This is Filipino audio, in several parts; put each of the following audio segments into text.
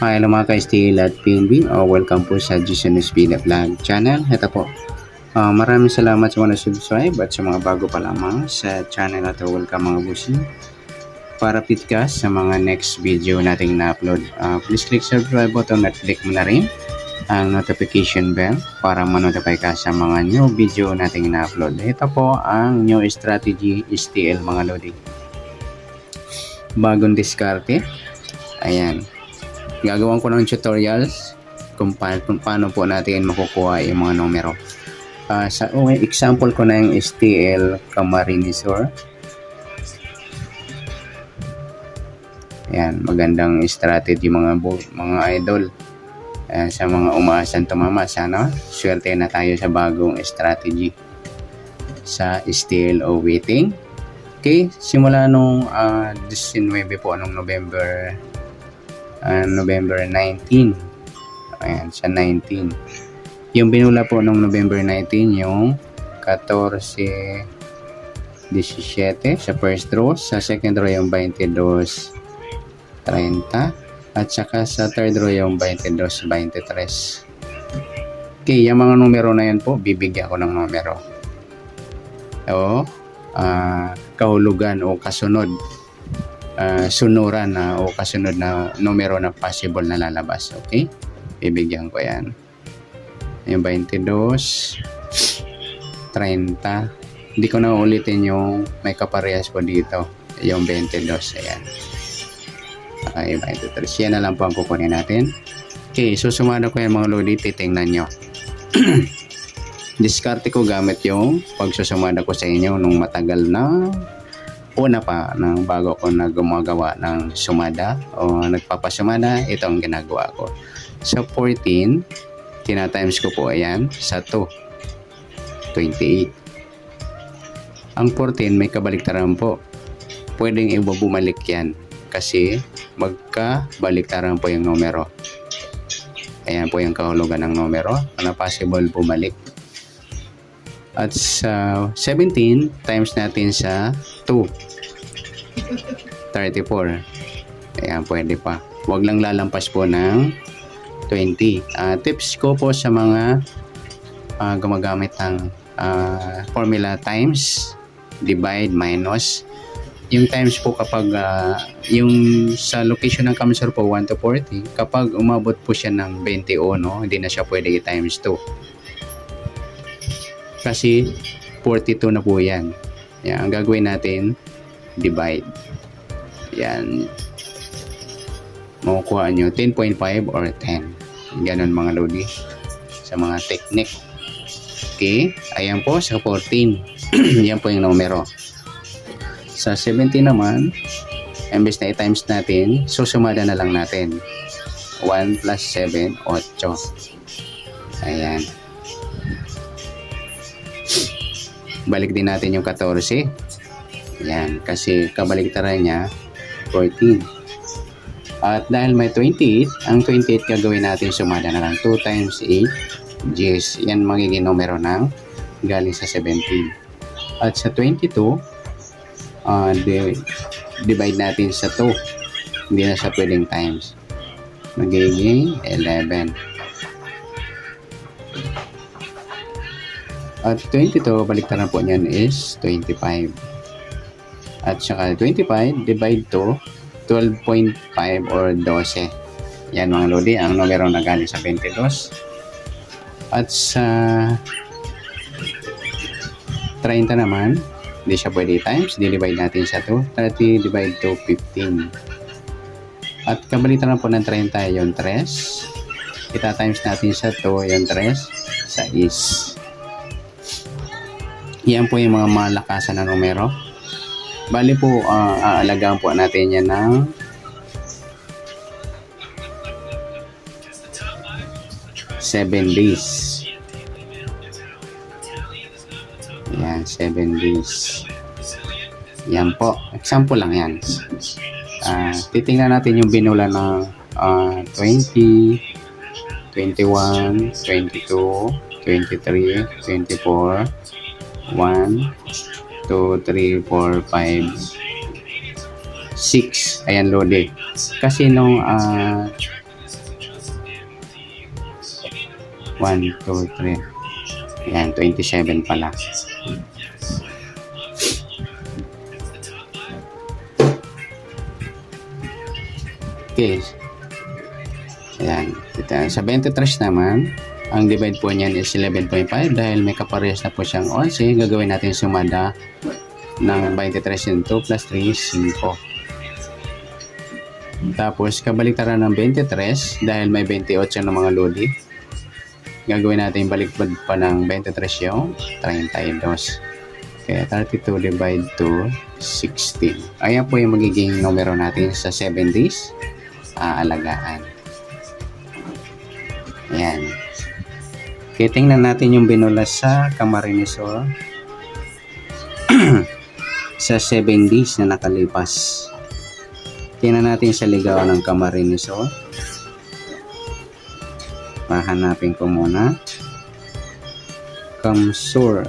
Hi, hello mga ka-STL at PNB. Welcome po sa Jason Espina Vlog channel. Ito po. Maraming salamat sa mga subscribe at sa mga bago pa lamang sa channel na to. Welcome mga busi. Para update ka sa mga next video nating na-upload. Please click subscribe button at click mo na rin ang notification bell para ma-notify ka sa mga new video nating na-upload. Ito po ang new strategy STL mga lodi. Bagong diskarte. Ayan. Gagawin ko ng tutorials kung paano po natin makukuha yung mga numero. Example ko na yung STL Camarinesor. Ayan, magandang strategy mga idol. Sa mga umaasan tumama, sana swerte na tayo sa bagong strategy sa STL o waiting. Okay, simula nung 19 po nung November 19. Ayan, sa 19. Yung binula po nung November 19, yung 14, 17 sa first row. Sa second row yung 22, 30. At saka sa third row yung 22, 23. Okay, yung mga numero na yan po, bibigyan ko ng numero. O, kahulugan o kasunod. Sunuran o kasunod na numero na possible na lalabas. Okay? Bibigyan ko yan. Yung 22, 30. Hindi ko na ulitin yung may kaparehas po dito. Yung 22. Ayan. Okay, 23. Yan na lang po ang kukunin natin. Okay, susumada ko yan mga lodi. Titingnan nyo. Diskarte ko gamit yung pagsusumada ko sa inyo nung matagal na una pa nang bago ko na gumagawa ng sumada o nagpapasumada, ito ang ginagawa ko. Sa 14, tinatimes ko po ayan sa 2, 28. Ang 14 may kabaliktaran po. Pwedeng bumalik yan kasi magkabaliktaran po yung numero. Ayan po yung kahulugan ng numero na possible bumalik. At sa 17 times natin sa 2, 34. Ayan, pwede pa. Huwag lang lalampas po ng 20. Tips ko po sa mga gumagamit ng formula times, divide, minus. Yung times po kapag yung sa location ng cursor po 1 to 40, kapag umabot po siya ng 21, hindi na siya pwede i-times 2. Kasi 42 na po yan. Yan. Ang gagawin natin, divide. Yan. Makukuha nyo 10.5 or 10. Ganon mga lodi. Sa mga technique. Okay. Ayan po sa 14. Yan po yung numero. Sa 17 naman, imbes na i-times natin, susumada na lang natin. 1 plus 7, 8. Ayan. Balik din natin yung 14. Yan, kasi kabaliktaran niya 14. At dahil may 28, ang 28 gagawin natin sumada na lang 2 times 8, yes, yan magiging numero ng galing sa 17. At sa 22, divide natin sa 2. Hindi na siya pwedeng times. Magiging 11. At 22, baliktaran po niyan is 25. At saka 25, divide to 12.5 or 12. Yan mga lodi, ang numero na galing sa 22. At sa 30 naman, hindi siya pwede times. Divide natin sa 2. 30 divide to 15. At kabaliktaran po ng 30 yung 3. Ita-times natin sa 2 yung 3 sa is. Yan po yung mga malakasan na numero. Bali po, aalagaan po natin yan ng 7 days. Yan, 7 days. Yan po. Example lang yan. Titingnan natin yung binula ng 20, 21, 22, 23, 24, 1, 2, 3, 4, 5, 6. Ayan, loaded. Kasi nung 1, 2, 3. Ayan, 27 pala. Okay. Ayan. Sa 23 naman, ang divide po niyan is 11.5 dahil may kaparehas na po siyang 11. Gagawin natin sumada ng 23 into plus 3, 5. Tapos, kabaliktaran ng 23 dahil may 28 ng mga lodi. Gagawin natin baliktad pa ng 23 yung 32. Kaya 32 divide to 16. Ayan po yung magiging numero natin sa 7 days aalagaan. Ayan. Okay, tingnan natin yung binulas sa Camarines-Sur sa 7 days na nakalipas. Tingnan natin sa ligaw ng Camarines-Sur. Pahanapin ko muna. Camsur.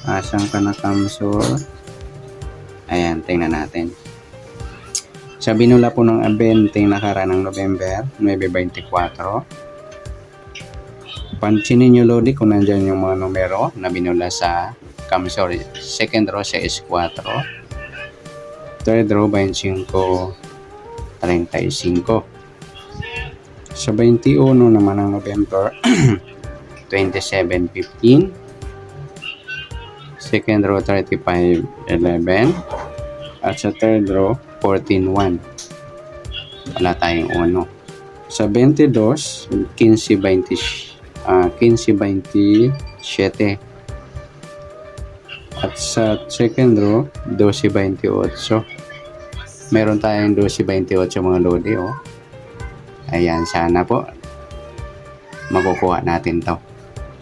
Asan ka na, Camsur? Ayan, tingnan natin. Sa binula po ng 20 nakaraan ng November, 9:24. Pansinin nyo, Lodi, kung nandyan yung mga numero na binula sa Camsur. Second row siya is 4. Third row, 25, 35. Sa 21 naman ng November, 27:15. Second row, 35:11. At sa third row, 14:1. Wala tayong 1. Sa 22, 15:27. At sa second row, 12:28. Meron tayong 12:28 mga lodi, oh. Ayan, sana po makukuha natin to.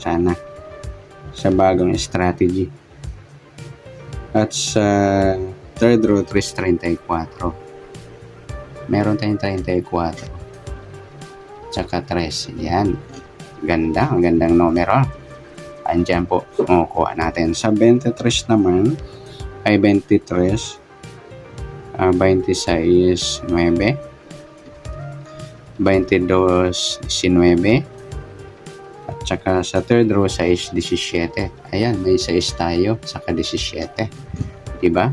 Sana. Sa bagong strategy. At sa third row, 3:34. Meron tayong 34. Tsaka 3. Yan. Ganda. Ang gandang numero. Andyan po. Makukuha natin. Sa 23 naman, ay 23. 26, 9. 22, 19. At saka sa third row, 6, 17. Ayan, may 6 tayo. Saka 17. Diba?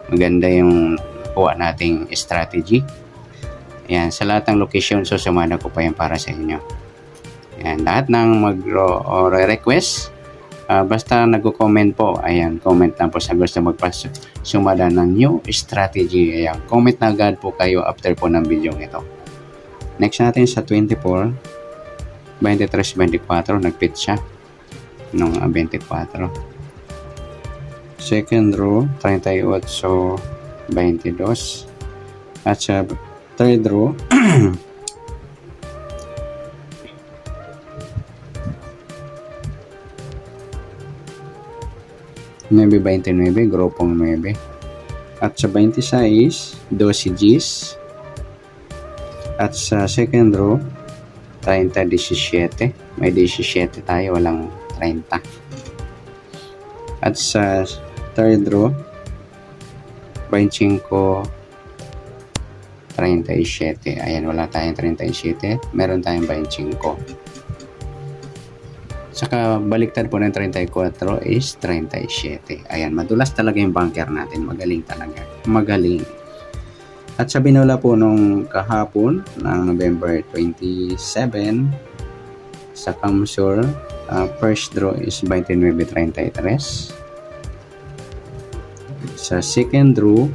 Maganda yung kuha nating strategy. Ayan, sa lahat ng location, susumada ko pa yan para sa inyo. Ayan, lahat ng mag-request, basta nag-comment po, ayan, comment lang po sa gusto magpasumada ng new strategy. Ayan, comment na agad po kayo after po ng video ito. Next natin sa 24, 23, 24, nag-fit siya nung 24. Second row, 38, 22. At sa third row, maybe 29, grupong 9. At sa 26, 12 Gs. At sa second row, 30, 17. May 17 tayo, walang 30. At sa third row, 25, 37. Ayan, wala tayong 37. Meron tayong 25. Saka baliktad po ng 34 is 37. Ayan, madulas talaga yung bunker natin. Magaling talaga. Magaling. At sa binula po nung kahapon ng November 27 sa Camsur, first draw is 29:33. Sa second draw,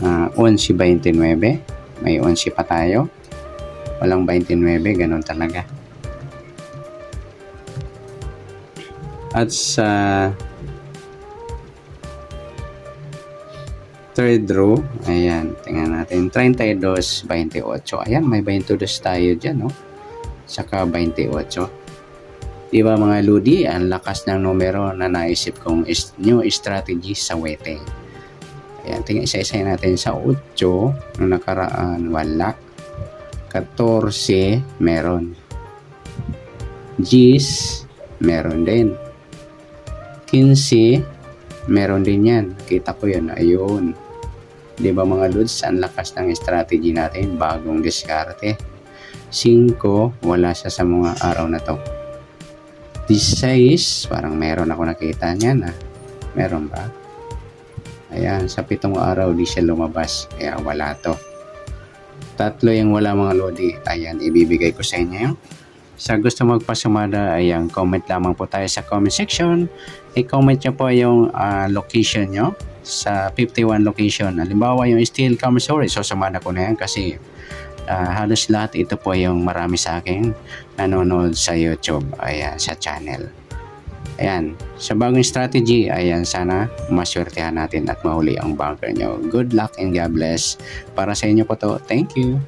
11:29. May 11 pa tayo. Walang 29, ganun talaga. At sa third row, ayan, tingnan natin, 32:28. Ayan, may 22 tayo dyan, no? Saka 28. Diba mga ludi, ang lakas ng numero na naisip kong new strategy sa wete. Ayan, tingnan, isa-isa natin sa 8, nung nakaraan, wala. 14, meron. Gs, meron din. 15, meron din yan. Kita ko yun, ayun. Di ba mga lods, ang lakas ng strategy natin, bagong diskarte. 5, wala siya sa mga araw na to. 16, parang meron ako nakita niyan ah. Meron ba? Ayan, sa 7 araw di siya lumabas. Kaya wala to. 3 yung wala mga lodi. Ayan, ibibigay ko sa inyo. Sa gusto magpasumada, ayan, comment lamang po tayo sa comment section. I-comment nyo po yung location nyo sa 51 location. Halimbawa yung Steel Camisori, so sumada ko na yan kasi halos lahat ito po yung marami sa akin nanonood sa YouTube, ayan, sa channel. Ayan, sa bagong strategy, ayan, sana maswertehan natin at mahuli ang bunker nyo. Good luck and God bless. Para sa inyo po to. Thank you.